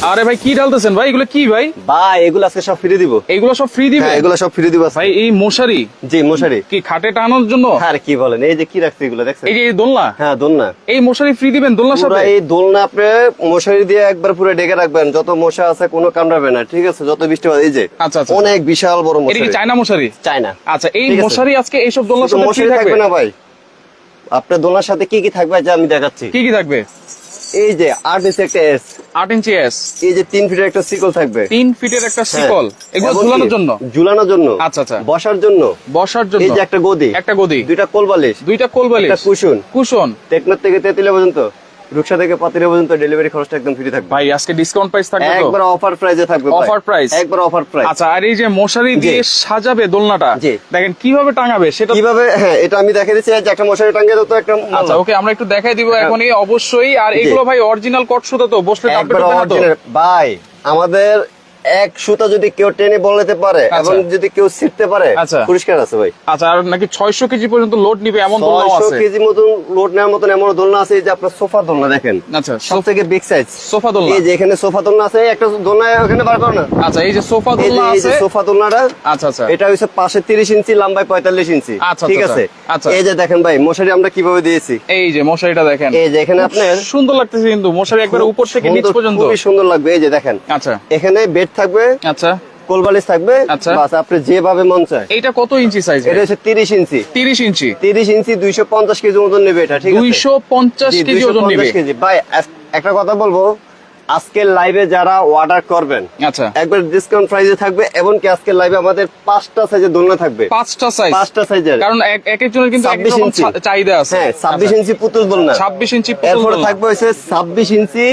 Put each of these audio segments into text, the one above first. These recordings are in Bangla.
আরে ভাই কি ঢালতেছেন ভাই, এগুলো কি ভাই? ভাই এগুলো আজকে সব ফ্রি দিব। এগুলো সব ফ্রি দিবে? হ্যাঁ, এগুলো সব ফ্রি দিব আজকে। ভাই এই মশারি? জি মশারি। কি খাটে টানানোর জন্য? আর কি বলেন, এই যে কি রাখছে এগুলো দেখছেন? এই যে এই দোলনা? হ্যাঁ দোলনা। এই মশারি ফ্রি দিবেন দোলনার পুরো সাথে? এই দোলনা আপনি মশারি দিয়ে একবার পুরো ডেকে রাখবেন, যত মশা আছে কোনো কামড়াবে না, ঠিক আছে? যত বৃষ্টি হয়, এই যে আচ্ছা আচ্ছা অনেক বিশাল বড় এটা কি মশারি। চায়না মশারি? চায়না। আচ্ছা এই ঠিক আছে। মশারি আজকে এইসব দোলনার শুধু সাথে ফ্রি মশারি থাকবে? থাকবে না ভাই, আপনার দোলনার সাথে কি কি থাকবে যে আমি দেখাচ্ছি। কি কি থাকবে? এই যে 8 ইঞ্চি একটা এস, 8 ইঞ্চি এস, এই যে 3 ফিটের একটা সিকল থাকবে, 3 ফিটের একটা হ্যাঁ। শিকল, এগুলো এমনকি ঝুলানোর জন্য? ঝুলানোর জন্য। আচ্ছা আচ্ছা বসার জন্য, বসার জন্য এই যে একটা গদি, একটা গদি, দুইটা কোলবালিশ, দুইটা কোলবালিশ, একটা কুশন। কুশন। টেকনাফ থেকে তেতুলিয়া পর্যন্ত, রূপসা থেকে পাতিরা পর্যন্ত ডেলিভারি খরচটা একদম ফ্রি থাকবে ভাই আজকে ডিসকাউন্ট প্রাইস থাকবে তো? একবার অফার প্রাইসে থাকবে ভাই। Offer price? একবার অফার প্রাইস। আচ্ছা আর এই যে মশারি জি। দিয়ে সাজাবে দোলনাটা, জি। দেখেন কিভাবে টাঙাবে সেটা। কিভাবে, হ্যাঁ এটা আমি দেখাই দিচ্ছি। এই যে একটা মশারি টাঙ্গিয়ে দাও তো একটা। আচ্ছা ওকে আমরা একটু দেখাই দিব এখনই অবশ্যই। আর জি। এগুলো ভাই অরিজিনাল কট সুতা তো? বসলে টাপে একবার টাপে না তো? অরিজিনাল ভাই। আমাদের এক সুতা যদি কেউ টেনে বলাতে পারে এবং যদি কেউ ছিটতে পারে, আচ্ছা। পরিষ্কার আছে ভাই। আচ্ছা আর নাকি 600 কেজি পর্যন্ত লোড নিবে এমন দোলনাও 600 আছে? কেজি মতন লোড নেওয়ার মতন এমন দোলনা আছে। এই যে আপনার সোফা দোলনা দেখেন, আচ্ছা সব থেকে বিগ সাইজ সোফা দোলনা। এই যে এখানে সোফা দোলনা আছে, একটা দোলনা ওখানে বার করো না। আচ্ছা এই যে সোফা এই যে দোলনা এই যে আছে। সোফা দোলনাটা, আচ্ছা আচ্ছা এটা হচ্ছে পাশে 30 ইঞ্চি, লম্বায় 45 ইঞ্চি। আচ্ছা, ঠিক আচ্ছা, আছে। আচ্ছা। এই যে দেখেন ভাই মশারি আমরা কিভাবে দিয়েছি। এই যে মশারিটা দেখেন, এই যে এখানে আপনার সুন্দর লাগতেছে কিন্তু মশারি একবারে উপর থেকে নিচ সুন্দর, পর্যন্ত। খুবই সুন্দর লাগবে। এই যে দেখেন আচ্ছা এখানে বেড থাকবে, আচ্ছা কোলবালিশ থাকবে, আচ্ছা। বাস আপনি যেভাবে মন চায়। এইটা কত ইঞ্চি সাইজ? এটা হচ্ছে 30 ইঞ্চি। 30 ইঞ্চি। 30 ইঞ্চি 250 কেজি ওজন নেবে এটা, ঠিক আছে? 250 জি, কেজি ওজন 250 নেবে কেজি। ভাই একটা কথা বলবো, আজকের লাইভে যারা অর্ডার করবেন আচ্ছা একবার ডিসকাউন্ট প্রাইসে থাকবে। এবং কি আজকের লাইভে আমাদের 5টা সাইজের দোলনা থাকবে। 5টা সাইজ? 5টা সাইজের, কারণ এক একজনের কিন্তু এক 26 রকম ইঞ্চি। চাহিদা আছে। হ্যাঁ 26 ইঞ্চি পুতুল দোলনা, 26 ইঞ্চি পুতুল এরপরে দোলনা। থাকবে হচ্ছে 26 ইঞ্চি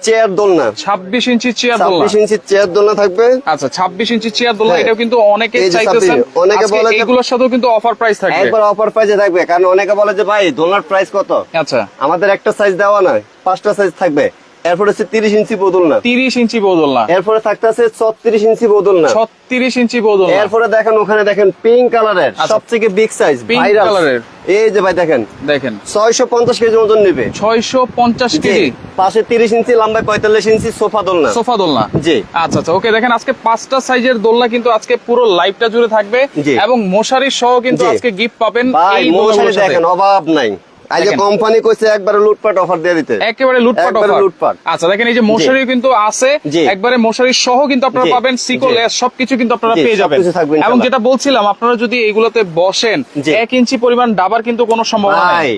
চেয়ার দোলনা, 26 ইঞ্চি চেয়ার দোলনা। 26 ইঞ্চি চেয়ার দোলনা থাকবে। আচ্ছা 26 ইঞ্চি চেয়ার দোলনা, হ্যাঁ। এটাও কিন্তু অনেকে এই যে চাইতেছেন। 26, অনেকে আজকে বলে যে- এগুলোর সাথেও কিন্তু অফার প্রাইস থাকবে। একবার অফার প্রাইসে থাকবে, কারণ অনেকে বলে যে ভাই দোলনার প্রাইস কত। আচ্ছা আমাদের একটা সাইজ দেওয়া নয়, 5টা সাইজ থাকবে। এরপরে হচ্ছে 30 ইঞ্চি বদলনা, 30 ইঞ্চি বদলনা, এরপরে থাকতে আছে 34 ইঞ্চি বদলনা, 36 ইঞ্চি বদলনা। এরপরে দেখেন ওখানে দেখেন পিঙ্ক কালারের আচ্ছা। সবথেকে বিগ সাইজ, Pink ভাইরাল কালারের। এই যে ভাই দেখেন দেখেন 650 কেজি ওজন নেবে। 650 জি, কেজি। পাশে 30 ইঞ্চি, লম্বায় 45 ইঞ্চি সোফা দোলনা। সোফা দোলনা। জি আচ্ছা আচ্ছা ওকে দেখেন আজকে 5টা সাইজের দোলনা কিন্তু আজকে পুরো লাইভটা জুড়ে থাকবে। জি। এবং মশারি সহ কিন্তু জি। আজকে গিফট পাবেন ভাই এই মশারি দোলনাগুলোর সাথে। দেখেন অভাব নাই। আজ দেখেন। কোম্পানি কইছে একবারে লুটপাট অফার দিয়ে দিতে, একেবারে লুটপাট একবারে অফার। লুটপাট। আচ্ছা দেখেন এই যে মশারি কিন্তু আছে, জি। একবারে মশারি সহ কিন্তু আপনারা জি। পাবেন, সিকল জি। সবকিছু কিন্তু আপনারা জি, পেয়ে যাবেন। সবকিছু থাকবে এবং ইনশাআল্লাহ। যেটা বলছিলাম আপনারা যদি এইগুলোতে বসেন জি। 1 ইঞ্চি পরিমাণ ডাবার কিন্তু কোনো সম্ভাবনা ভাই নাই।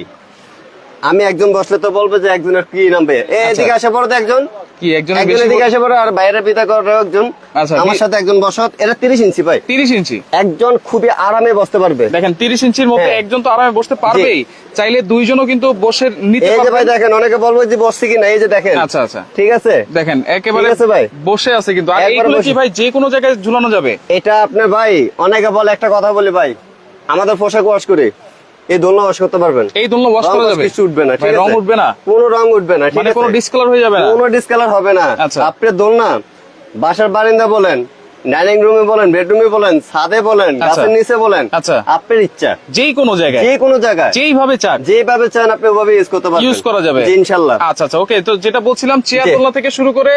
আমি একজন বসলে তো বলবো যে একজনের কি নামবে, এদিকে আসে পড়ো তো একজন, কি একজনের একজন বেশি? এদিকে আসে পড়ো, আর বাইরে পিতা করো একজন, আচ্ছা, আমার সাথে একজন বসত। এটা 30 ইঞ্চি ভাই, 30 ইঞ্চি। একজন খুবই আরামে বসতে পারবে। দেখেন 30 ইঞ্চির মধ্যে হ্যাঁ। একজন তো আরামে বসতে পারবেই, চাইলে দুইজনও কিন্তু বসে নিতে এই যে ভাই পারবেন। দেখেন অনেকে বলবো যে বসছি কিনা, এই যে দেখেন। আচ্ছা আচ্ছা ঠিক আছে, দেখেন একেবারে ঠিক আছে ভাই। বসে আছে কিন্তু। আর একবারে এইগুলো কি বসে। ভাই যে কোনো জায়গায় ঝুলানো যাবে? এটা আপনার ভাই অনেকে বলে একটা কথা বলি ভাই, আমাদের পোশাক ওয়াশ করে এই দোলনা ওয়াশ করতে পারবেন, এই দোলনা ওয়াশ রং করা ওয়াশ যাবে? কিছু উঠবে না, ভাই, ঠিক আছে? রং উঠবে না? কোনো রং উঠবে না, ঠিক মানে আছে? কোনো ডিসকালার হয়ে যাবে না? কোনো ডিসকালার হবে না। আচ্ছা। আপনি দোলনা বাসার বারান্দা বলেন, ডাইনিং রুমে বলেন, বেডরুমে বলেন, ছাদে বলেন, আচ্ছা। গাছের নিচে বলেন, আচ্ছা। আপনার ইচ্ছা, যেই কোনো জায়গায় যে কোনো জায়গায় যেইভাবে চান যেভাবে চান আপনি ওভাবে ইউজ করতে পারবেন, ইউজ করা যাবে জি, ইনশাআল্লাহ। আচ্ছা আচ্ছা ওকে। তো যেটা বলছিলাম চেয়ার জি। দোলনা থেকে শুরু করে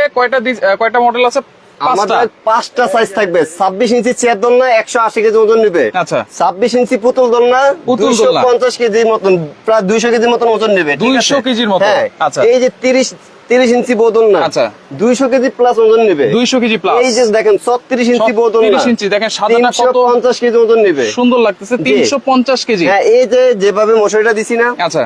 কয়টা মডেল আছে? 5টা। আমাদের 5টা সাইজ থাকবে। 26 ইঞ্চি চেয়ার দোলনা 180 কেজি ওজন নেবে। আচ্ছা। 26 ইঞ্চি পুতুল দোলনা পুতুল দোলনা। 250 কেজি মতন, প্রায় 200 কেজির মতন ওজন নেবে, ঠিক আছে? 200 কেজির মতো। হ্যাঁ। আচ্ছা। এই যে 30 ইঞ্চি বোদলনা, আচ্ছা। 200 কেজি প্লাস ওজন নেবে। 200 কেজি প্লাস। এই যে দেখেন 36 ইঞ্চি বোদলনা, 30 ইঞ্চি দেখেন সাদানা কত 350 কেজি ওজন নেবে। সুন্দর লাগতেছে। 350 কেজি। হ্যাঁ, এই যে যেভাবে মশারিটা দিছি না, আচ্ছা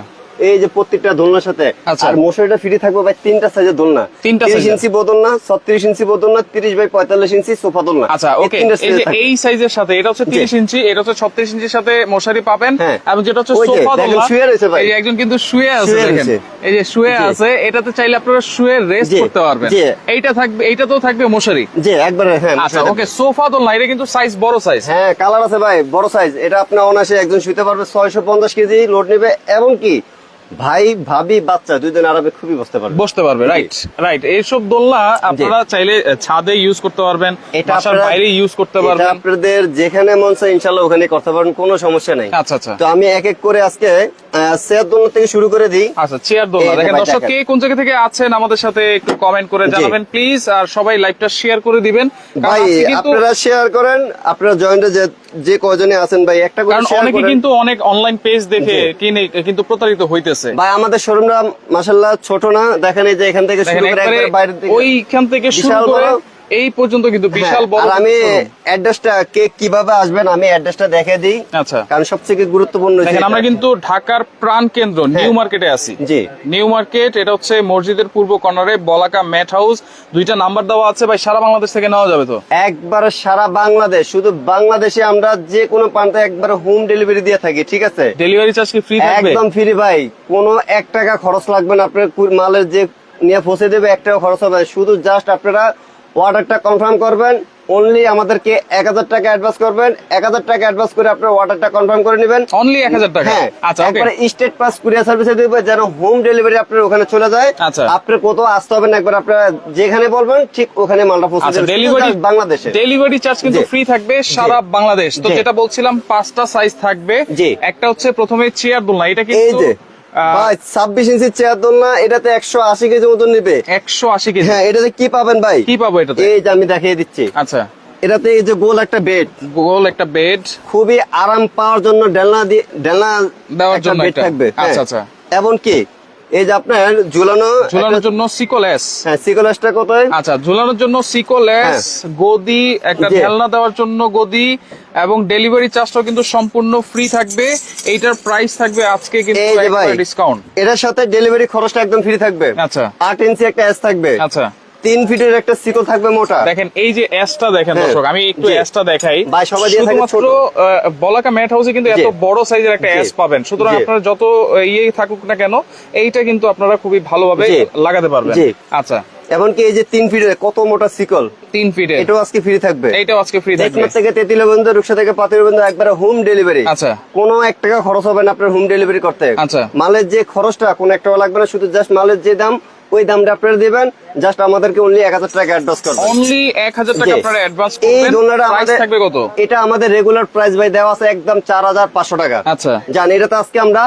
এই যে প্রত্যেকটা দোলনার সাথে, আচ্ছা। আর মশারিটা ফ্রি থাকবে ভাই 3টা সাইজের দোলনা, 3টা 30 সাইজের। ইঞ্চি বোদলনা, 36 ইঞ্চি বোদলনা, 30 বাই 45 ইঞ্চি সোফা দোলনা। আচ্ছা এই ওকে। 3টা এই সাইজে যে থাকবে। এই সাইজের সাথে এটা হচ্ছে 30 ইঞ্চি, এটা হচ্ছে 36 ইঞ্চির সাথে মশারি পাবেন। হ্যাঁ। এবং যেটা হচ্ছে ওই যে, সোফা দেখেন দোলনা, শুয়ে রয়েছে ভাই। এই যে একজন কিন্তু শুয়ে আছে শুয়ে দেখেন, রয়েছে। এই যে শুয়ে জি। আছে, এটাতে চাইলে আপনারা শুয়ে রেস্ট জি, করতে পারবেন। জি। এইটা থাকবে, এইটাতেও থাকবে মশারি। জি একবারে, হ্যাঁ। আচ্ছা মশারি ওকে। সোফা দোলনা এটা কিন্তু সাইজ বড় সাইজ। হ্যাঁ, কালার আছে ভাই, বড় সাইজ। এটা আপনি অনায়াসে একজন শুতে পারবে, 650 কেজি লোড নেবে। এবং কি ভাই ভাবি বাচ্চা দুইজন আরামে খুবই বসতে পারবে। বসতে পারবে। Right right. এইসব দোলনা আপনারা চাইলে ছাদে ইউজ করতে পারবেন, এটা বাসার আপনারা- বাইরে ইউজ করতে এটা পারবেন। আপনাদের যেখানে মন চায় ইনশাআল্লাহ ওখানে করতে পারবেন, কোনো সমস্যা নাই। আচ্ছা আচ্ছা তো আমি এক এক করে আজকে চেয়ার দোলনা থেকে শুরু করে দিই। আচ্ছা, চেয়ার দোলনা এই যে দেখেন ভাই দর্শক, কে দেখেন। কোন জায়গা থেকে আছেন আমাদের সাথে একটু কমেন্ট করে জি। জানাবেন প্লিজ, আর সবাই লাইভটা শেয়ার করে দিবেন। কারণ ভাই আজকে কিন্তু আপনারা শেয়ার করেন, আপনারা জয়েন্টে যে কয়জনে আছেন ভাই একটা করে কারণ শেয়ার অনেকে করেন। কিন্তু অনেক অনলাইন পেজ দেখে জি। কিনে কিন্তু প্রতারিত হইতেছে। ভাই আমাদের শোরুমটা মাশাআল্লাহ ছোট না, দেখেন এই যে এখান থেকে দেখেন শুরু করে একবারে একবার বাইরের দিকে ওইখান থেকে শুরু বিশাল করে বড়। এই পর্যন্ত কিন্তু বিশাল হ্যাঁ, বড় আর আমি showroom। অ্যাড্রেসটা কে কিভাবে আসবেন আমি অ্যাড্রেসটা দেখে দিই, আচ্ছা কারণ সবথেকে গুরুত্বপূর্ণ হচ্ছে দেখেন আমরা এটা। কিন্তু ঢাকার প্রাণ কেন্দ্র নিউ মার্কেটে আছি। জি। নিউ মার্কেট, এটা হচ্ছে মসজিদের পূর্ব কর্নারে বলাকা ম্যাট হাউস। দুইটা নাম্বার দেওয়া আছে ভাই, সারা বাংলাদেশ থেকে নেওয়া যাবে তো? একবার সারা বাংলাদেশ, শুধু বাংলাদেশে আমরা যে কোনো প্রান্তে একবার হোম ডেলিভারি দিয়ে থাকি, ঠিক আছে? ডেলিভারি চার্জ কি ফ্রি থাকবে? একদম ফ্রি ভাই, কোনো 1 টাকা খরচ লাগবে না, আপনার মালের যে নিয়ে পৌঁছে দেবে 1 টাকা খরচ হবে না। শুধু জাস্ট আপনারা অর্ডারটা কনফার্ম করবেন, অনলি আমাদেরকে 1000 টাকা অ্যাডভান্স করবেন, 1000 টাকা অ্যাডভান্স করে আপনার অর্ডারটা কনফার্ম করে নেবেন। অনলি 1000 টাকা? হ্যাঁ, আচ্ছা ওকে। একবারে স্টেট পাস কুরিয়ার সার্ভিসে দিবে, যেন হোম ডেলিভারি আপনার ওখানে চলে যায়। আচ্ছা। আপনার কোথাও আসতে হবে না, একবার আপনারা যেখানে বলবেন ঠিক ওখানে মালটা পৌঁছে আচ্ছা, দেবে, ডেলিভারি শুধু just বাংলাদেশে। ডেলিভারি চার্জ কিন্তু জি। ফ্রি থাকবে সারা বাংলাদেশ। তো জি। যেটা বলছিলাম 5টা সাইজ থাকবে। জি। একটা হচ্ছে প্রথমে চেয়ার দোলনা, এটা এই কিন্তু যে ভাই 26 ইঞ্চি চেয়ার দোলনা, এটাতে 180 কেজি মতন নিবে। 180 কেজি। হ্যাঁ, এটাতে কি পাবেন ভাই? কি পাবো এটাতে? এই যে আমি দেখিয়ে দিচ্ছি, আচ্ছা, এটাতে এই যে গোল একটা বেড, গোল একটা বেড খুবই আরাম পাওয়ার জন্য ডেলনা দেওয়ার একটা জন্য বেড একটা। থাকবে। হ্যাঁ। আচ্ছা, আচ্ছা। এমনকি এই যে আপনার ঝুলানোর একটা- জন্য সিকোলেস। হ্যাঁ, সিকোলাসটা কত? আচ্ছা, ঝুলানোর জন্য সিকোলেস, গদি, একটা জি। ঢেলনা দেওয়ার জন্য গদি, এবং ডেলিভারি চার্জটাও কিন্তু সম্পূর্ণ ফ্রি থাকবে। এইটার প্রাইস থাকবে আজকে কিন্তু এই যে ভাই, ডিসকাউন্ট। এটার সাথে ডেলিভারি খরচটা একদম ফ্রি থাকবে। আচ্ছা 8 ইঞ্চি একটা এস থাকবে, আচ্ছা 3 ফিটের একটা সিকল থাকবে মোটা। দেখেন এই যে এসটা দেখেন হ্যাঁ। দর্শক, আমি একটু জি। এসটা দেখাই। ভাই, সবাই দিয়ে থাকে শুধুমাত্র ছোট। বলাকা ম্যাট হাউসে কিন্তু এত জি। বড় সাইজের একটা জি। এস পাবেন। সুতরাং জি। আপনারা যত ইয়ে থাকুক না কেন, এইটা কিন্তু আপনারা খুবই ভালোভাবে জি। লাগাতে পারবেন। জি। আচ্ছা, এমনকি এই যে 3 ফিটের কত মোটা সিকল, 3 ফিটে এটাও আজকে ফ্রি থাকবে। এইটাও আজকে ফ্রি থাকবে। টেকনাফ থেকে তেঁতুলিয়া পর্যন্ত, রূপসা থেকে পাতিল পর্যন্ত একবারে হোম ডেলিভারি। আচ্ছা। কোনো 1 টাকা খরচ হবে না আপনার হোম ডেলিভারি করতে। আচ্ছা। মালের যে খরচটা কোনো 1 টাকা লাগবে না, শুধু জাস্ট মালের যে দাম ওই দামটা আপনারা দিবেন, জাস্ট আমাদেরকে অনলি 1000 টাকা অ্যাডভান্স করবেন। অনলি 1000 টাকা জি। আপনারা অ্যাডভান্স এই করবেন। দোলনাটা প্রাইস আমাদের থাকবে কত? এটা আমাদের রেগুলার প্রাইস ভাই দেওয়া আছে একদম 4500 টাকা। আচ্ছা। জান, এটা তো আজকে আমরা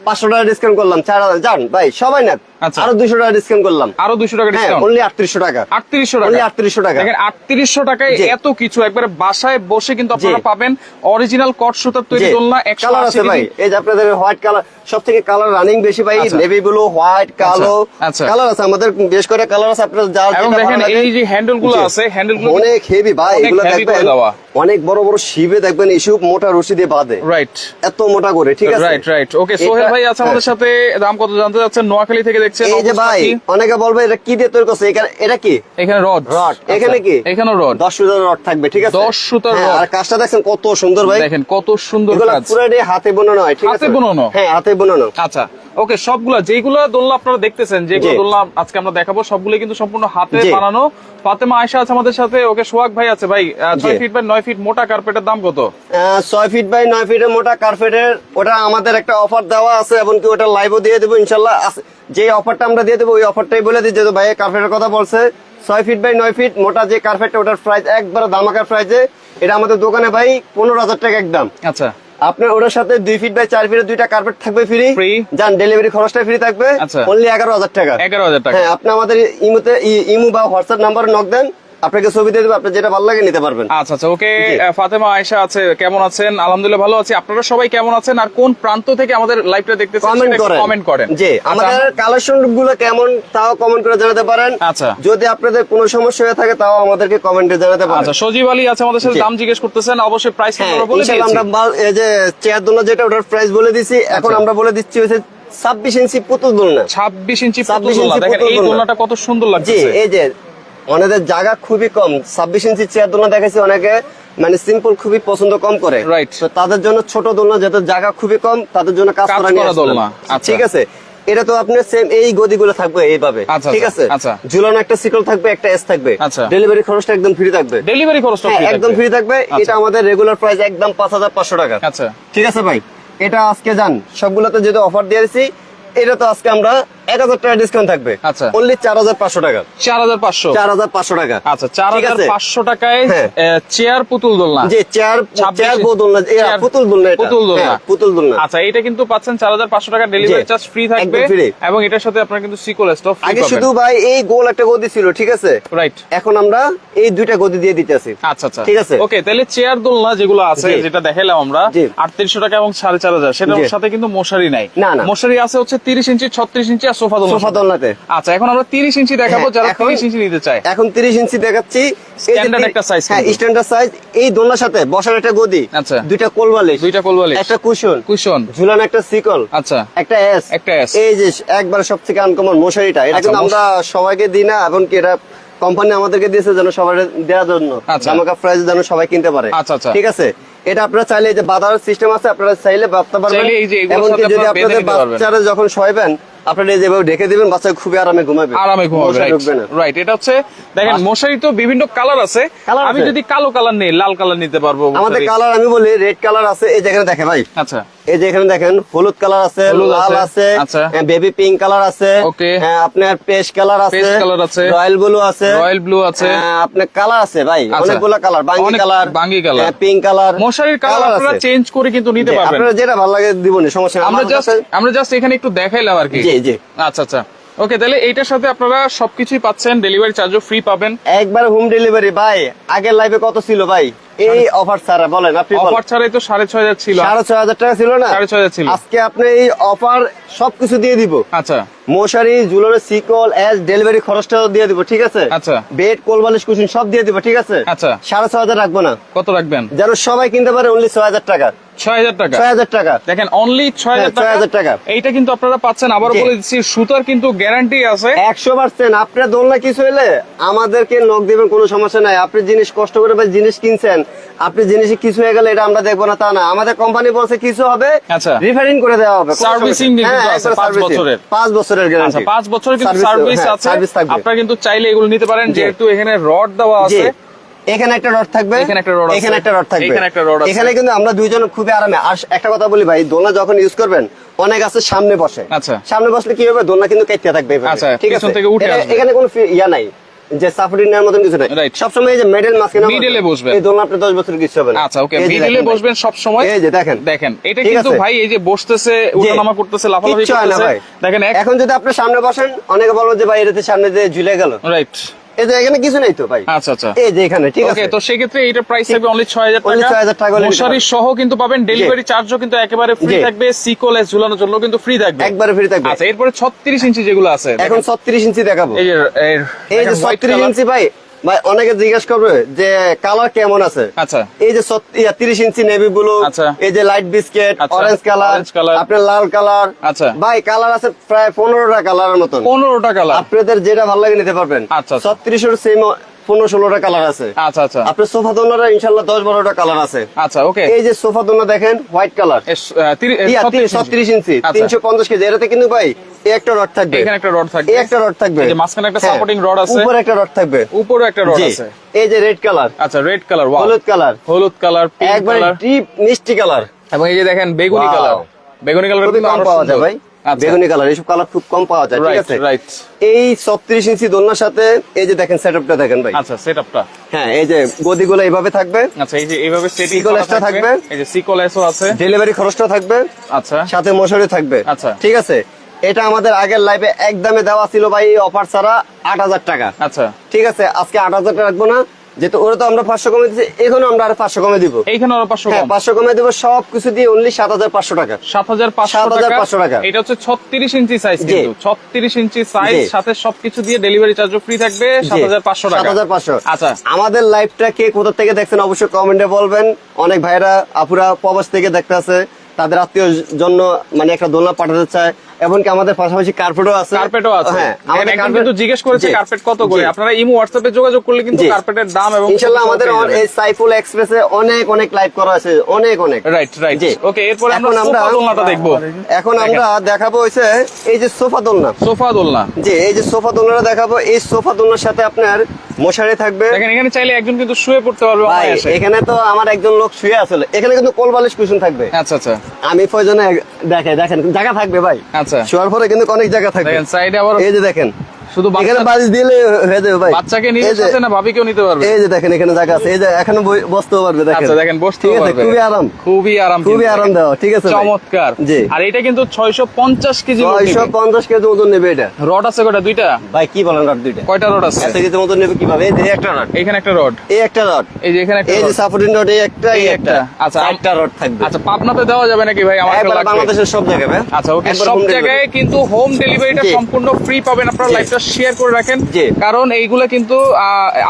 500 টাকা ডিসকাউন্ট করলাম, 4000। জান ভাই, সবাই না, আচ্ছা। আরো 200 টাকা ডিসকাউন্ট করলাম। আরো 200 টাকা হ্যাঁ, ডিসকাউন্ট। অনলি 3800 টাকা। 3800 অনলি টাকা। 3800 টাকা। দেখেন 3800 টাকায় জি। এত কিছু একবারে বাসায় বসে কিন্তু আপনারা জি। পাবেন। অরিজিনাল কট সুতার তৈরি দোলনা, কালার 180 আছে ভাই, কেজি। এই যে আপনাদের হোয়াইট কালার সব থেকে কালার রানিং বেশি ভাই, আচ্ছা। নেভি ব্লু, হোয়াইট, কালো আচ্ছা। কালার আছে আমাদের, বেশ করে কালার আছে আপনার যার এবং যেটা দেখেন ভালো লাগে। এই যে হ্যান্ডেল গুলো জি। আছে, হ্যান্ডেল গুলো অনেক হেভি ভাই, অনেক এগুলো heavy করে দেখবেন দেওয়া। অনেক বড় বড় শিবে দেখবেন ইস্যু মোটা রশি দিয়ে বাঁধে, রাইট এত মোটা করে, ঠিক আছে? Right right. ওকে, সোহেল এটা- ভাই আছে আমাদের হ্যাঁ। সাথে। দাম কত জানতে চাচ্ছেন? নোয়াখালী থেকে দেখছেন। এই যে অবস্থা ভাই, কি? অনেকে বলবে এটা কি দিয়ে তৈরি করছে, এটা কি এখানে রড। রড, এখানে কি এখানে রড। 10 সুতার রড থাকবে, ঠিক আছে? 10 সুতার হ্যাঁ, রড। আর কাজটা দেখছেন কত সুন্দর ভাই, দেখেন কত সুন্দর এগুলো কাজ। পুরোটাই হাতে বোনানো হয়, ঠিক আছে? হাতে বোনানো? হ্যাঁ, হাতে বোনানো। আচ্ছা ওকে, সবগুলা যেগুলো দোলনা আপনারা দেখতেছেন, যেগুলো জি। দোলনা আজকে আমরা দেখাবো সবগুলো কিন্তু সম্পূর্ণ হাতে জি। বানানো। ফাতেমা আয়েশা আছে আমাদের সাথে। ওকে, সোহাগ ভাই আছে। ভাই 6 জি। ফিট বাই 9 ফিট মোটা কার্পেটের দাম কত? 6 ফিট বাই 9 ফিটের মোটা কার্পেটের ওটা আমাদের একটা অফার দেওয়া আছে, এমনকি ওটা লাইভও দিয়ে দেবো ইনশাল্লাহ। যে অফারটা আমরা দিয়ে দেবো ওই অফারটাই বলে দিই, যেহেতু ভাই কার্পেটের কথা বলছে। 6 ফিট বাই 9 ফিট মোটা যে কার্পেটটা, ওটার প্রাইস একবারে ধামাকার প্রাইসে। এটা আমাদের দোকানে ভাই 15000 টাকা একদম। আচ্ছা, আপনার ওটার সাথে 2 ফিট বাই 4 ফিটের 2টা কার্পেট থাকবে ফ্রি। Free। জান, ডেলিভারি খরচটা ফ্রি থাকবে, আচ্ছা। অনলি 11000 টাকা। 11000 টাকা। হ্যাঁ, আপনি আমাদের ইমু বা হোয়াটসঅ্যাপ নাম্বারে নক দেন, আপনাকে ছবি দিয়ে দেবো, আপনি যেটা ভালো লাগে নিতে পারবেন। আচ্ছা আচ্ছা ওকে। জি। ফাতেমা আয়েশা আছে, কেমন আছেন? আলহামদুলিল্লাহ ভালো আছি। আপনারা সবাই কেমন আছেন আর কোন প্রান্ত থেকে আমাদের লাইভটা দেখতেছেন কমেন্ট সেটা করেন, কমেন্ট করেন। জি, আচ্ছা, আমাদের কালেকশন গুলো কেমন তাও কমেন্ট করে জানাতে পারেন। আচ্ছা। যদি আপনাদের কোনো সমস্যা হয়ে থাকে তাও আমাদেরকে কমেন্টে জানাতে পারেন। আচ্ছা, সজীব আলী আছে আমাদের সাথে। জি। দাম জিজ্ঞেস করতেছেন, অবশ্যই প্রাইস হ্যাঁ, আমরা বলে ইনশাআল্লাহ দিয়েছি। আমরা এই যে চেয়ার দোলনা যেটা ওটার প্রাইস বলে দিছি, এখন আচ্ছা। আমরা বলে দিচ্ছি হচ্ছে 26 ইঞ্চি পুতুল দোলনা। 26 ইঞ্চি 26 পুতুল দোলনা। ইঞ্চি দেখেন পুতুল এই দোলনা। দোলনাটা কত সুন্দর জি, লাগছে। এই যে ওনাদের জায়গা খুবই কম, 26 ইঞ্চি চেয়ার দোলনা দেখাইছি, অনেকে মানে সিম্পল খুবই পছন্দ কম করে। Right. তো তাদের জন্য ছোট দোলনা, যেহেতু জায়গা খুবই কম, তাদের জন্য কাজ কাজ করা নিয়ে করা আসলাম। দোলনা, আচ্ছা। ঠিক আছে, এটা তো আপনার সেম এই গদিগুলো থাকবে এইভাবে, আচ্ছা, ঠিক আছে? আচ্ছা। ঝুলানো একটা সিকল থাকবে, একটা এস থাকবে। আচ্ছা। ডেলিভারি খরচটা একদম ফ্রি থাকবে। ডেলিভারি খরচটা হ্যাঁ, free একদম থাকবে। ফ্রি থাকবে। আচ্ছা। এটা আমাদের রেগুলার প্রাইস একদম 5500 টাকা। আচ্ছা। ঠিক আছে ভাই, এটা আজকে যান সবগুলোতে যেহেতু অফার দিয়েছি, এটা তো আজকে আমরা 1000 টাকা ডিসকাউন্ট থাকবে। আচ্ছা। অনলি 4500 টাকা। 4500 4500 টাকা। আচ্ছা 4500 টাকায় হ্যাঁ। চেয়ার পুতুল দোলনা। জি চেয়ার 26 পুতুল না, চেয়ার- পুতুল দোলনা এটা। পুতুল দোলনা। হ্যাঁ, পুতুল দোলনা। আচ্ছা এটা কিন্তু পাচ্ছেন 4500 টাকা, ডেলিভারি জি। চার্জ ফ্রি থাকবে একদম free। এবং এটার সাথে আপনার কিন্তু সিকোল স্টপ ফ্রি আগে পাবেন। শুধু ভাই এই গোল একটা গদি ছিল, ঠিক আছে? রাইট। এখন আমরা এই দুইটা গদি দিয়ে দিতেছি। আচ্ছা আচ্ছা ঠিক আছে। ওকে, তাহলে চেয়ার দোলনা যেগুলো আছে, জি। যেটা দেখাইলাম আমরা জি। 3800 টাকা এবং 4500, সেটার জি। সাথে কিন্তু মশারি নাই। না, না। মশারি আছে হচ্ছে 30 ইঞ্চি, 36 ইঞ্চি আর সোফা দোলনা। সোফা দোলনাতে আচ্ছা এখন আমরা 30 ইঞ্চি দেখাবো, হ্যাঁ, যারা এখন- 30 ইঞ্চি নিতে চায়। এখন 30 ইঞ্চি দেখাচ্ছি। Standard একটা size হ্যাঁ, কিন্তু। Standard size. এই দোলনার সাথে বসার একটা গদি, আচ্ছা। দুইটা কোল বালিশ, দুইটা কোল বালিশ, একটা কুশন, কুশন, ঝুলানো একটা সিকল, আচ্ছা একটা এস, একটা S। এই যে একবার সবথেকে আনকমন মশারিটা, এটা আচ্ছা, কিন্তু আমরা সবাইকে দিই না, এবং কি এটা কোম্পানি আমাদেরকে দিয়েছে যেন সবাই দেওয়ার জন্য, আচ্ছা। জামাকা প্রাইস যেন সবাই কিনতে পারে। আচ্ছা, আচ্ছা। ঠিক আছে। এটা আপনারা চাইলে এই যে বাঁধার সিস্টেম আছে, আপনারা চাইলে বাঁধতে পারবেন। চাইলে এই যে এগুলোর এমনকি সাথে যদি আপনারা বেঁধে আপনাদের নিতে পারবেন। বাচ্চারা যখন শোয়াবেন, আপনারা এই যেভাবে ঢেকে দিবেন, বাচ্চা খুবই আরামে ঘুমাবে, আরামে ঘুমাবে। মশা ঢুকবে না। রাইট, এটা হচ্ছে দেখেন মশারি তো বিভিন্ন কালার আছে। Colour আমি আছে। যদি কালো কালার নেই, লাল কালার নিতে পারবো আমাদের মশারি। কালার আমি বলি রেড কালার আছে, এই যেখানে দেখে ভাই, আচ্ছা এই যে এখানে দেখেন হলুদ কালার আছে, হলুদ লাল আছে, আছে, আচ্ছা। বেবি পিঙ্ক কালার আছে, Okay. আপনার পেস্ট কালার আছে, Paste colour আছে, রয়্যাল ব্লু আছে, রয়্যাল ব্লু আছে, আপনার কালার আছে ভাই, আচ্ছা। অনেকগুলো কালার, বাঙ্গি অনেক কালার, বাঙ্গি colour। পিঙ্ক কালার, মশারির কালার আপনারা চেঞ্জ করে কিন্তু নিতে পারবেন। আপনারা যেটা ভালো লাগে দিবনি, সমস্যা নেই। আমরা আমার জাস্ট কাছে- এখানে একটু দেখাইলাম আর কি। জি জি আচ্ছা আচ্ছা ওকে, তাহলে এইটার সাথে আপনারা সবকিছুই পাচ্ছেন, ডেলিভারি চার্জও ফ্রি পাবেন। একবার হোম ডেলিভারি ভাই। আগের লাইভে কত ছিল ভাই এই অফার ছাড়া? বলেন আপনি, অফার ছাড়াই তো 6500 ছিল। 6500 টাকা ছিল না? 6500 ছিল। আজকে আপনি এই অফার সবকিছু দিয়ে দিব। আচ্ছা মশারি, ঝুলানো সিকল, এস, ডেলিভারি খরচটা দিয়ে দিব, ঠিক আছে? আচ্ছা। বেড, কোল বালিশ, কুশন সব দিয়ে দিব, ঠিক আছে? আচ্ছা। 6500 রাখবো না, কত রাখবেন? যেন সবাই কিনতে পারে অনলি 6000 টাকা। 6000 টাকা। 6000 টাকা। দেখেন অনলি 6000 হ্যাঁ, 6000 টাকা। টাকা। এইটা কিন্তু আপনারা পাচ্ছেন, আবার জি। বলে দিচ্ছি, সুতার কিন্তু গ্যারান্টি আছে। 100% আপনার দোলনা কিছু হলে আমাদেরকে নক দিবেন, কোনো সমস্যা নাই। আপনি জিনিস কষ্ট করে ভাই জিনিস কিনছেন, আপনি জিনিসে কিছু হয়ে গেলে এটা আমরা দেখবো না তা না। আমাদের কোম্পানি বলছে কিছু হবে, আচ্ছা। রিফারিং করে দেওয়া হবে। Servicing কিন্তু আছে, 5 বছরের। 5 বছরের আচ্ছা গ্যারান্টি। 5 বছরের কিন্তু সার্ভিস আছে। সার্ভিস থাকবে। আপনারা কিন্তু চাইলে এগুলো নিতে পারেন, জি। যেহেতু এখানে রড দেওয়া জি। আছে। এখানে একটা রড থাকবে, এখানে একটা rod আছে। এখানে একটা রড থাকবে, এখানে একটা rod আছে। এখানে কিন্তু আমরা দুইজন খুবই আরামে। আর একটা কথা বলি ভাই, দোলনা যখন ইউজ করবেন, অনেক আছে সামনে বসে। আচ্ছা। সামনে বসলে কি হবে, দোলনা কিন্তু কাইতে থাকবে এভাবে, আচ্ছা, ঠিক আছে? পিছন থেকে উঠে আসবে। এখানে কোনো ইয়া নাই যে সাপোর্টিং নেওয়ার মতন কিছু নাই। Right. সবসময় এই যে মিডল মাঝখানে Middle এ বসবেন। এই দোলনা আপনি 10 বছর কিছু হবে না। আচ্ছা ওকে, এই যে মিডলে দেখেন ভাই। বসবেন সব সময়। এই যে দেখেন, দেখেন এটা ঠিক কিন্তু আছে? ভাই এই যে বসতেছে, ওঠানামা করতেছে, লাফালাফি কিচ্ছু হয় না করতেছে। ভাই। দেখেন এখন যদি আপনি সামনে বসেন, অনেকে বলবো যে ভাই এটাতে সামনে দিয়ে ঝুলে গেল, রাইট। এই যে এখানে কিছু নেই তো ভাই। আচ্ছা আচ্ছা এই যে এখানে, ঠিক ওকে, আছে? তো সেক্ষেত্রে এইটার প্রাইস থাকবে অনলি 6000 Only টাকা। 6000 টাকা হলে নিতে মশারি পারবেন। সহ কিন্তু পাবেন, ডেলিভারি চার্জও কিন্তু একেবারে ফ্রি জি। থাকবে, সিকোলেস ঝুলানোর জন্য কিন্তু ফ্রি থাকবে। একবারে ফ্রি থাকবে। আচ্ছা এরপরে 36 ইঞ্চি যেগুলো আছে, এখন 36 ইঞ্চি দেখাবো। এই যে এই যে 36 ইঞ্চি ভাই, ভাই অনেকে জিজ্ঞেস করবে যে কালার কেমন আছে। আচ্ছা এই যে 30 ইঞ্চি নেভি ব্লু, আচ্ছা। এই যে লাইট বিস্কেট, আচ্ছা, অরেঞ্জ কালার, orange color, আপনার লাল কালার। আচ্ছা। ভাই কালার আছে প্রায় 15টা কালারের মতন। 15টা কালার। আপনাদের যেটা ভালো লাগে নিতে পারবেন। আচ্ছা, আচ্ছা। 36 এর সেম 15-16টা কালার আছে। আচ্ছা আচ্ছা আপনার সোফা দোলনাটা ইনশাআল্লাহ 10-12টা কালার আছে। আচ্ছা ওকে, এই যে সোফা দোলনা দেখেন হোয়াইট কালার, 36 ইঞ্চি, 350 কেজি। এটাতে কিন্তু ভাই এই একটা রড থাকবে, এখানে একটা রড থাকবে, এই একটা রড থাকবে, এই যে মাঝখানে একটা হ্যাঁ, সাপোর্টিং রড আছে, উপরে একটা রড থাকবে, উপরে একটা রড জি। আছে। এই যে রেড কালার, আচ্ছা রেড কালার, ওয়াও, হলুদ কালার, হলুদ কালার, পিঙ্ক একবারে কালার, ডিপ মিষ্টি কালার। এবং এই যে দেখেন বেগুনি Wow. কালার। বেগুনি কালার খুবই কিন্তু কম আরো পাওয়া যায় সুন্দর। ভাই, আচ্ছা বেগুনি কালার এইসব কালার খুব কম পাওয়া যায়, ঠিক রাইট আছে? রাইট। এই 36 ইঞ্চি দোলনার সাথে এই যে দেখেন সেটআপটা দেখেন ভাই। আচ্ছা সেটআপটা, হ্যাঁ, এই যে গদিগুলো এইভাবে থাকবে, আচ্ছা এই যে এইভাবে সেটিং Sequel করা extra থাকবে, থাকবে। এই যে সিকোলেসও আছে। ডেলিভারি খরচটা থাকবে, আচ্ছা সাথে মশারি থাকবে। আচ্ছা। ঠিক আছে? এটা আমাদের আগের লাইভে একদমে দেওয়া ছিল ভাই, এই অফার ছাড়া 8000 টাকা। আচ্ছা ঠিক আছে, আজকে 8000 টাকা রাখবো না, যেহেতু ওরা তো আমরা 500 কমে দিচ্ছি, এখানে আমরা আর 500 কমে দিব। এইখানে আরো 500 হ্যাঁ, কম, 500 কমে দিব, সবকিছু দিয়ে অনলি 7500 টাকা। 7500 টাকা। এটা হচ্ছে 36 ইঞ্চি সাইজ, জি। কিন্তু 36 ইঞ্চি সাইজ, জি। সাথে সবকিছু দিয়ে ডেলিভারি চার্জও ফ্রি থাকবে, 7500 টাকা। 7500। আচ্ছা আমাদের লাইভটা কে কোথা থেকে দেখছেন অবশ্যই কমেন্টে বলবেন। অনেক ভাইরা আপুরা প্রবাস থেকে দেখতে আছে, তাদের আত্মীয় জন্য মানে একটা দোলনা পাঠাতে চায়, এমনকি আমাদের পাশাপাশি কার্পেটও আছে। কার্পেটও আছে। হ্যাঁ, আমাদের কিন্তু জিজ্ঞেস করেছে জি। কার্পেট কত করে। জি। আপনারা ইমো হোয়াটসঅ্যাপে যোগাযোগ করলে কিন্তু জি। কার্পেটের দাম এবং ইনশাআল্লাহ আমাদের এই সাইফুল এক্সপ্রেসে অনেক অনেক লাইভ করা আছে, অনেক অনেক। Right right. জি। ওকে, এরপর আমরা এখন সোফা দোলনাটা দেখবো। এখন আমরা দেখাবো হচ্ছে এই যে সোফা দোলনা। সোফা দোলনা, যে এই যে সোফা দোলনাটা দেখাবো, এই সোফা দোলনার সাথে আপনার মশারি থাকবে। দেখেন এখানে চাইলে একজন কিন্তু শুয়ে পড়তে পারবে ভাই অনায়াসে। এখানে তো আমার একজন লোক শুয়ে আছে, এখানে কিন্তু কোল বালিশ কুশন থাকবে। আচ্ছা আচ্ছা আমি প্রয়োজনে দেখেন জায়গা থাকবে ভাই। আচ্ছা আচ্ছা শোয়ার পরে কিন্তু অনেক জায়গা থাকবে। দেখেন সাইডে আবার এই যে দেখেন শুধু এখানে বালিশ দিলে হয়ে যাবে ভাই। বাচ্চাকে নিয়ে এই যে- যাচ্ছে না ভাবিকেও নিতে পারবে। এই যে দেখেন এখানে জায়গা আছে, এই যে এখানে বসতেও পারবে দেখেন। আচ্ছা দেখেন বসতেও ঠিক আছে, পারবে। খুবই আরাম, খুবই আরাম খুবই কিন্তু আরাম দেখেন। দেওয়া, ঠিক আছে ভাই? চমৎকার। জি। আর এটা কিন্তু 650 কেজি লোড নেবে। 650 কেজি ওজন নেবে এটা। রড আছে কয়টা? দুইটা। ভাই কি বলেন রড দুইটা? কয়টা রড আছে? এত কেজি ওজন নেবে কিভাবে? এই যে একটা রড, এখানে একটা রড, এই একটা রড, এই যে এখানে একটা এই যে রড। সাপোর্টিং রড, এই একটা, এই এই একটা। একটা। আচ্ছা, চারটা রড থাকবে। আচ্ছা পাবনাতে দেওয়া যাবে নাকি ভাই? আমার একটা একবার লাগবে। বাংলাদেশের সব জায়গায় ভাই। আচ্ছা ওকে, একবার সব home delivery। জায়গায় কিন্তু হোম ডেলিভারিটা জি। সম্পূর্ণ ফ্রি পাবেন। আপনারা জি। লাইভটা শেয়ার করে রাখেন, জি। কারণ এইগুলা কিন্তু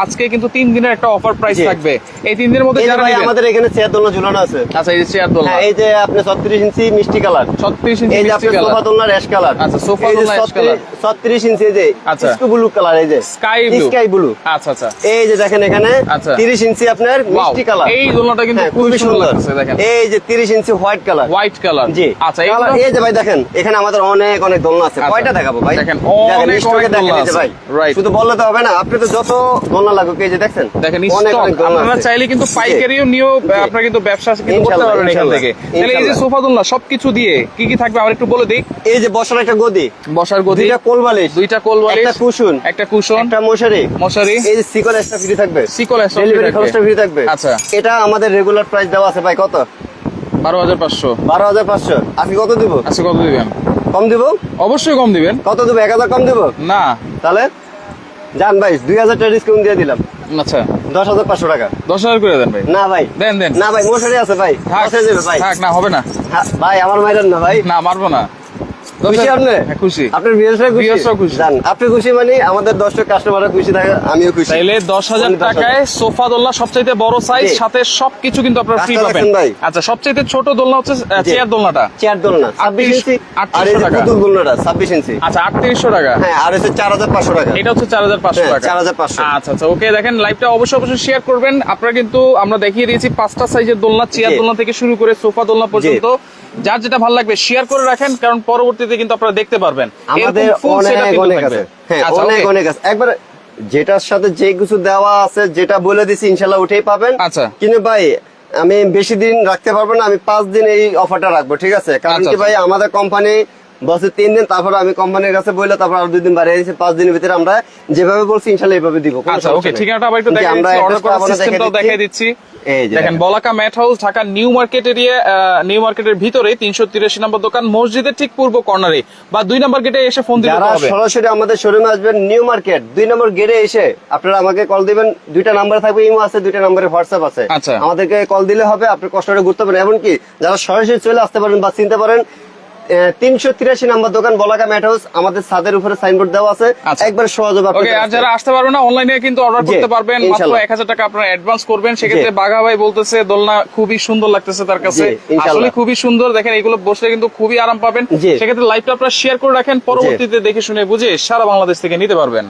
আজকে কিন্তু 3 দিনের একটা অফার প্রাইস জি। থাকবে। এই 3 দিনের মধ্যে এই যে যারা ভাই নেবেন। আমাদের এখানে চেয়ার দোলনা ঝুলানো আছে। আচ্ছা এই যে চেয়ার দোলনা, হ্যাঁ, এই যে আপনি 36 ইঞ্চি মিষ্টি কালার, 36 ইঞ্চি এই যে মিষ্টি আপনি কালার। সোফা দোলনা র্যাশ কালার, আচ্ছা, সোফা এই যে দোলনা অ্যাশ কালার। 36 ইঞ্চি, এই যে আচ্ছা। স্কাই ব্লু কালার, এই যে স্কাই ব্লু। Sky blue. আচ্ছা আচ্ছা। এই যে দেখেন এখানে আচ্ছা। 30 ইঞ্চি আপনার Wow, মিষ্টি কালার। এই দোলনাটা কিন্তু হ্যাঁ, খুবই সুন্দর লাগছে দেখেন। এই যে 30 inch white colour. White colour. জি। আচ্ছা কালার, এইগুলো এই যে ভাই দেখেন এখানে আমাদের অনেক অনেক দোলনা আছে। আচ্ছা। কয়টা দেখাবো ভাই? দেখেন, অনেক স্টকে অনেক দোলনা দেখেন, এই যে আছে। ভাই Right. শুধু বললে তো হবে না, আপনি তো যত দোলনা লাগুক এই যে দেখছেন দেখেন অনেক স্টক, অনেক দোলনা আপনারা আছে। চাইলে কিন্তু পাইকারিও নিয়েও আপনারা কিন্তু ব্যবসা কিন্তু করতে ইনশাআল্লাহ, পারবেন এখান ইনশাআল্লাহ, থেকে। তাহলে এই যে ইনশাআল্লাহ। সোফা দোলনা সবকিছু দিয়ে কি কি থাকবে আমার একটু বলে দিই। এই যে বসার একটা গদি, বসার গদি, দুইটা কোল বালিশ, দুইটা কোল বালিশ, একটা কুশন, একটা কুশন, একটা মশারি, মশারি, এই যে সিকল এক্সট্রা ফ্রি থাকবে, সিকল এক্সট্রা ফ্রি ডেলিভারি থাকবে। খরচটা ফ্রি থাকবে। আচ্ছা। এটা আমাদের রেগুলার প্রাইস দেওয়া আছে ভাই কত? 12,500। 12,500। আজকে কত দিব? আচ্ছা কত দিবেন? কম দিব? অবশ্যই কম দিবেন। কত দিব? 1000 কম দিব? না। তাহলে জান ভাই 2000 টাকা ডিসকাউন্ট দিয়ে দিলাম, আচ্ছা 10,500 টাকা। 10,000 করে দেন ভাই। না ভাই, দেন দেন। না ভাই, মশারি আছে ভাই, থাক বসে যাবে ভাই। থাক, না হবে না। হ্যাঁ, ভাই আমার মাইরেন না ভাই। না মারবো না। খুশি আপনি? হ্যাঁ, খুশি। আপনার ভিউয়ার্সরা খুশি? ভিউয়ার্সরা খুশি। জান আপনি খুশি মানে আমাদের দর্শক কাস্টমাররা খুশি থাকে, আমিও খুশি। তাইলে 10,000 টাকায় সোফা দোলনা সবচাইতে বড় সাইজ, জি। সাথে সবকিছু কিন্তু আপনারা ফ্রি কাজটা পাবেন। দেখেন ভাই। আচ্ছা সবচাইতে ছোট দোলনা হচ্ছে জি। চেয়ার দোলনাটা। চেয়ার দোলনা 26 ইঞ্চি, 3800 আর এই যে টাকা। পুতুল দোলনাটা 26 ইঞ্চি। আচ্ছা 3800 টাকা। হ্যাঁ, আর হচ্ছে 4,500 টাকা। এটা হচ্ছে 4,500 হ্যাঁ, টাকা। 4,500 আচ্ছা আচ্ছা ওকে, দেখেন লাইভটা অবশ্যই অবশ্যই শেয়ার করবেন। আপনারা কিন্তু আমরা দেখিয়ে দিয়েছি 5টা সাইজের দোলনা, চেয়ার জি। দোলনা থেকে শুরু করে সোফা দোলনা পর্যন্ত। যার যেটা ভালো লাগবে শেয়ার করে রাখেন, কারণ পরবর্তীতে কিন্তু আপনারা দেখতে পারবেন। আমাদের এরকম full অনেক setup কিন্তু অনেক থাকবে। আছে। হ্যাঁ, আচ্ছা, অনেক okay। অনেক আছে। একবার যেটার সাথে যে কিছু দেওয়া আছে, যেটা বলে দিছি ইনশাল্লাহ উঠেই পাবেন। আচ্ছা। কিন্তু ভাই আমি বেশি দিন রাখতে পারবো না, আমি 5 দিন এই অফারটা রাখবো, ঠিক আছে? কারণ আচ্ছা, কি ভাই আমাদের কোম্পানি বসে 3 দিন, তারপর আমি কোম্পানির কাছে বললে তারপর আরো 2 দিন বাড়িয়ে দিয়েছি। 5 দিনের ভিতরে আমরা যেভাবে বলছি ইনশাল্লাহ এইভাবে দিব। কোনো আচ্ছা সমস্যা ওকে, নেই। ঠিকানাটা আবার একটু জি, দেখাই আমরা দিচ্ছি, অর্ডার অ্যাড্রেসটা করার আপনাদের সিস্টেমটাও দেখাই দিচ্ছি। এই যে দেখেন Balaka mat house, Dhaka new market area, new মার্কেটের ভিতরে 383 নম্বর দোকান, মসজিদের ঠিক পূর্ব কর্নারে, বা 2 নম্বর গেটে এসে ফোন দিতে যারা হবে। সরাসরি আমাদের শোরুমে আসবেন নিউ মার্কেট 2 নম্বর গেটে এসে আপনারা আমাকে কল দিবেন। 2টা নাম্বার থাকবে, ইমো আছে, 2টা নাম্বারে হোয়াটসঅ্যাপ আছে। আচ্ছা। আমাদেরকে কল দিলে হবে, আপনি কষ্ট করে ঘুরতে পারেন। এমনকি যারা সরাসরি চলে আসতে পারেন বা চিনতে পারেন, 383 নাম্বার দোকান বলাকা ম্যাট হাউস, আমাদের ছাদের উপরে সাইনবোর্ড দেওয়া আছে। আচ্ছা। একবার সহজভাবে ওকে, আর যারা আসতে পারবে না অনলাইনে কিন্তু অর্ডার জি, করতে পারবেন। মাত্র ইনশাল্লাহ। 1000 টাকা আপনারা অ্যাডভান্স করবেন। সেক্ষেত্রে জি। বাঘা ভাই বলতেছে দোলনা খুবই সুন্দর লাগতেছে তার কাছে। জি, ইনশাল্লাহ। আসলে খুবই সুন্দর, দেখেন এগুলো বসলে কিন্তু খুবই আরাম পাবেন। জি। সেক্ষেত্রে লাইভটা আপনারা শেয়ার করে রাখেন, পরবর্তীতে দেখে শুনে বুঝে সারা বাংলাদেশ থেকে নিতে পারবেন।